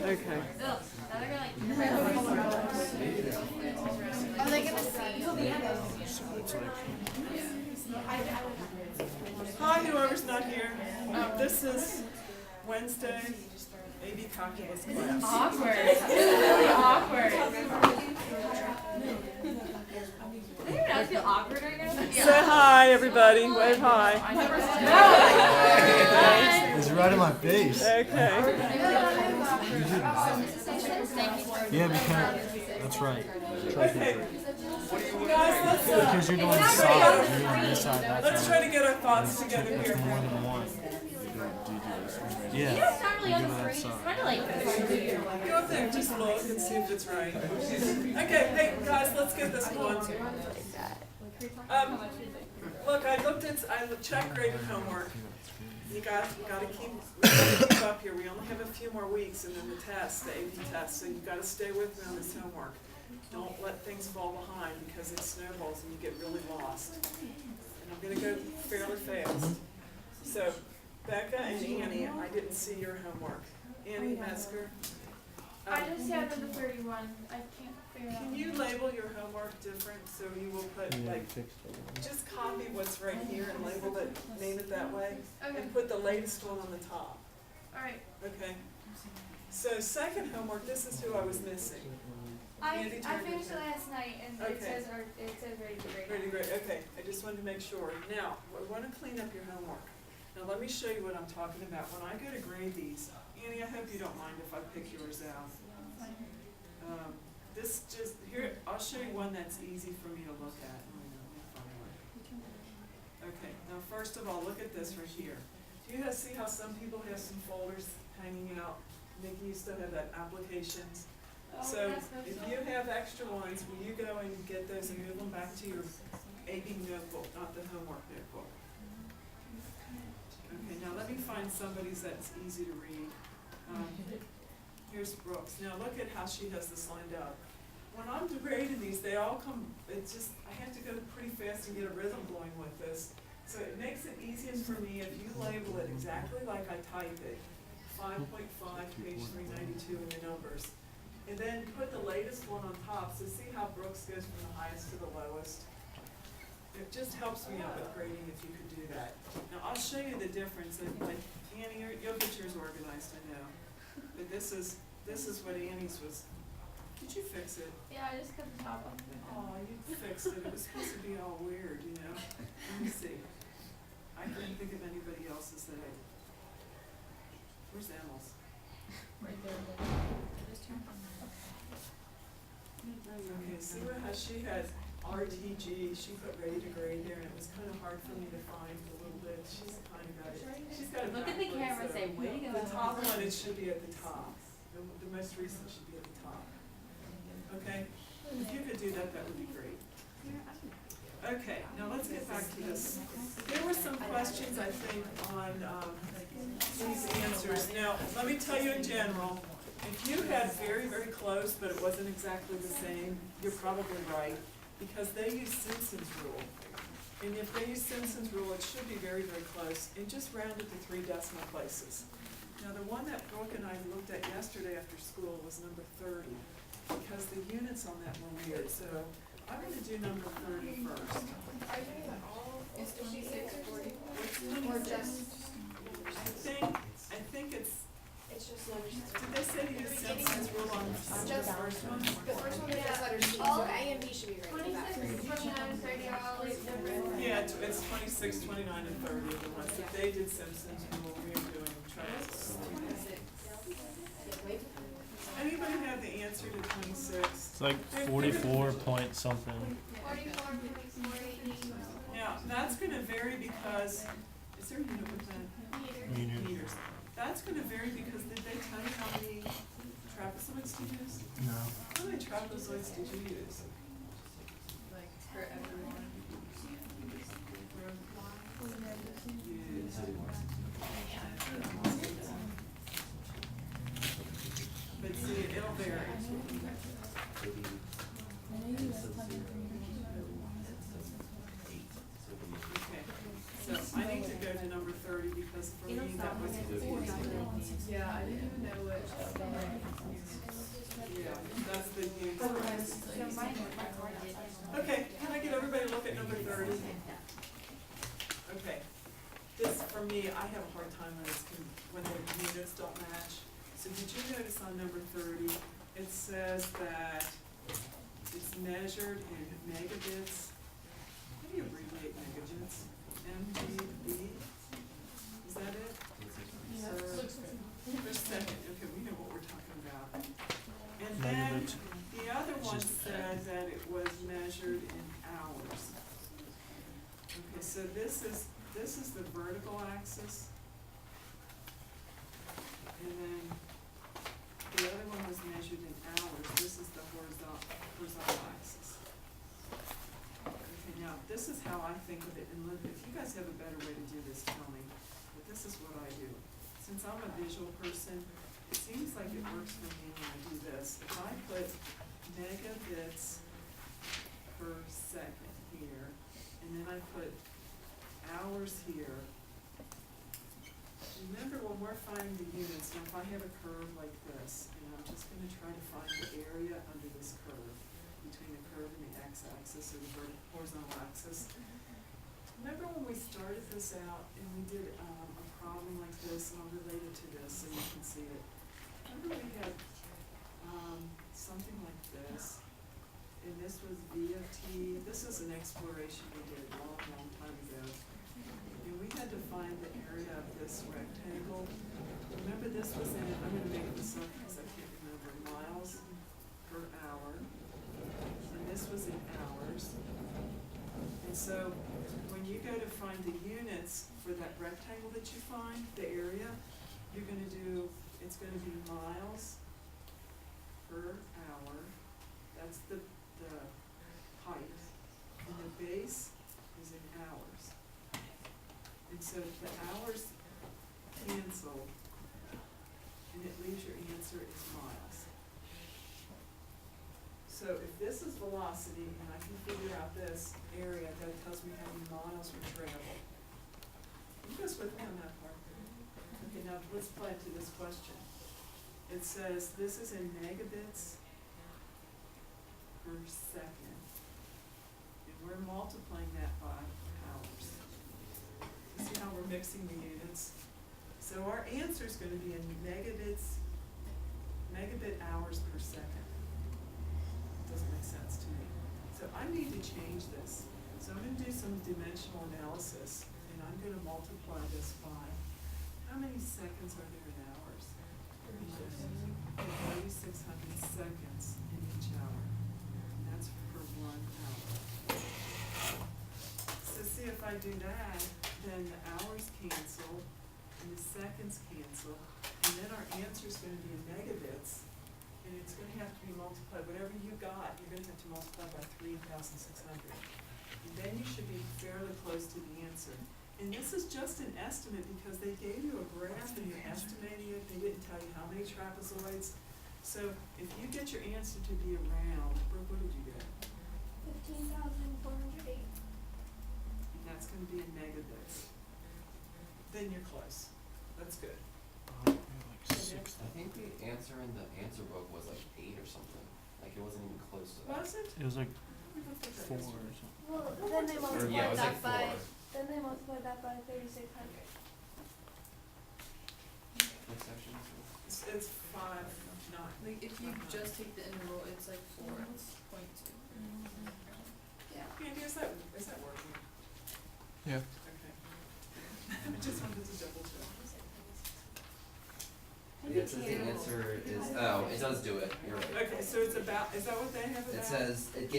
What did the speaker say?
Okay. Are they gonna see? Hi, whoever's not here. This is Wednesday, AB calculus class. Awkward. This is really awkward. I feel awkward right now. Say hi, everybody. Wave hi. It's right in my face. Okay. Yeah, because that's right. Okay. Guys, Because you're doing side, you're doing this side, that's let's try to get our thoughts together here. more than one. Yeah. It's not really on the screen. It's kind of like. Go up there and just look and see if it's right. Okay, hey guys, let's get this going. Look, I checked graded homework. We gotta keep up here. We only have a few more weeks and then the test, the AP test, so you gotta stay with me on this homework. Don't let things fall behind because it snowballs and you get really lost. And I'm gonna go fairly fast. So, Becca and Annie, I didn't see your homework. Annie Metzger. I just have number 31. I can't figure it out. Can you label your homework different so you will put like, just copy what's right here and label it, name it that way, Okay. and put the latest one on the top. Alright. Okay. So second homework, this is who I was missing. I Andy turned finished it it in. last night and Okay. it says ready to grade. Pretty great. Okay, I just wanted to make sure. Now, we want to clean up your homework. Now let me show you what I'm talking about. When I go to grade these, Annie, I hope you don't mind if I pick yours out. Here, I'll show you one that's easy for me to look at. Okay, now first of all, look at this right here. Do you guys see how some people have some folders hanging out? Nikki used to have that applications. So if you have extra ones, will you go and get those and move them back to your AB notebook, not the homework notebook? Okay, now let me find somebody's that's easy to read. Here's Brooks. Now look at how she has this lined up. When I'm grading these, they all come, it's just, I have to go pretty fast and get a rhythm going with this. So it makes it easiest for me if you label it exactly like I type it, 5.5, page 392 in the numbers. And then put the latest one on top, so see how Brooks goes from the highest to the lowest? It just helps me out with grading if you could do that. Now I'll show you the difference, and like Annie, you'll get yours organized, I know. But this is what Annie's was. Did you fix it? Yeah, I just cut the top off. Oh, you fixed it. It was supposed to be all weird, you know? Let me see. I couldn't think of anybody else's that I. Where's Emma's? Right there. Okay, see how she had RTG, she put ready to grade there, and it was kind of hard for me to find a little bit. She's kind of got it. She's got it. Look at the backwards, camera and so say, way to go. the top one, it should be at the top. The most recent should be at the top. Okay? If you could do that, that would be great. Okay, now let's get back to this. There were some questions, I think, on these answers. Now, let me tell you in general, if you had very, very close, but it wasn't exactly the same, you're probably right, because they use Simpson's rule. And if they use Simpson's rule, it should be very, very close, and just round it to 3 decimal places. Now, the one that Brooke and I looked at yesterday after school was number 30, because the units on that were weird, so I'm going to do number 30 first. Are you doing that all? Is 26 or 40? Or just, I think it's, It's just did they say to use Simpson's rule on the first one? the first one is letter C, so A and B should be right. 26, 29, 30 are all like different. Yeah, it's 26, 29, and 30 are the ones. If they did Simpson's rule, we are doing Travis. Anybody have the answer to 26? It's like 44 point something. 44, 48. Now, that's going to vary because, is there a unit with that? Meters. That's going to vary because did they tell you how many trapezoids to use? No. How many trapezoids did you use? Like for everyone. But see, it'll vary. Okay, so I need to go to number 30 because for me that was confusing. Yeah, I didn't even know what. I have a hard time when when the units don't match. So did you notice on number 30, it says that it's measured in megabits. How do you abbreviate megabits? MGB? Is that it? Per second, okay, we know what we're talking about. And then Megabits. the other one said that it was measured in hours. Okay, so this is the vertical axis. And then the other one was measured in hours, this is the horizontal axis. Okay, now, this is how I think of it, and look, if you guys have a better way to do this, tell me, but this is what I do. Since I'm a visual person, it seems like it works for me when I do this. If I put megabits per second here, and then I put hours here, remember when we're finding the units, now if I have a curve like this, and I'm just gonna try to find the area under this curve, between the curve and the x-axis or the horizontal axis. Remember when we started this out and we did a problem like this, and I'll relate it to this so you can see it. Remember we had something like this, and this was V of t. This is an exploration we did a long, long time ago. And we had to find the area of this rectangle. Remember this was in, I'm gonna make this up because I can't remember, miles per hour. And this was in hours. And so when you go to find the units for that rectangle that you find, the area, you're gonna do, it's gonna be miles per hour. That's the height. And the base is in hours. And so the hours cancel, and it leaves your answer is miles. So if this is velocity, and I can figure out this area, that tells me how many miles we travel. You guys with me on that part? Okay, now let's apply it to this question. It says this is in megabits per second, and we're multiplying that by hours. See how we're mixing the units? So our answer is going to be in megabit hours per second. Doesn't make sense to me. So I need to change this. So I'm going to do some dimensional analysis, and I'm going to multiply this by how many seconds are there in hours? 3,600 seconds in each hour. And that's per 1 hour. So see if I do that, then the hours cancel, and the seconds cancel, and then our answer is going to be in megabits, and it's going to have to be multiplied, whatever you got, you're going to have to multiply by 3,600. And then you should be fairly close to the answer. And this is just an estimate because they gave you a graph and you're estimating it, they didn't tell you how many trapezoids. So if you get your answer to be around, Brooke, what did you get? 15,408. And that's going to be in megabits. Then you're close. That's good. Like 60. I think the answer in the answer book was like 8 or something. Like it wasn't even close to that. Was it? It was like We looked at that 4 or yesterday. something. Well, then they Or multiplied yeah, it was that like by 4. then they multiplied that by 3,600. What section is it? It's 5, 9. Like if you just take the interval, it's like 4.2. Yeah. Andy, is that working? Yeah. Okay. I just wanted to double check. Yeah, it says the answer is, oh, it does do it, you're right. Okay, so it's about, is that what they have it It at? says, it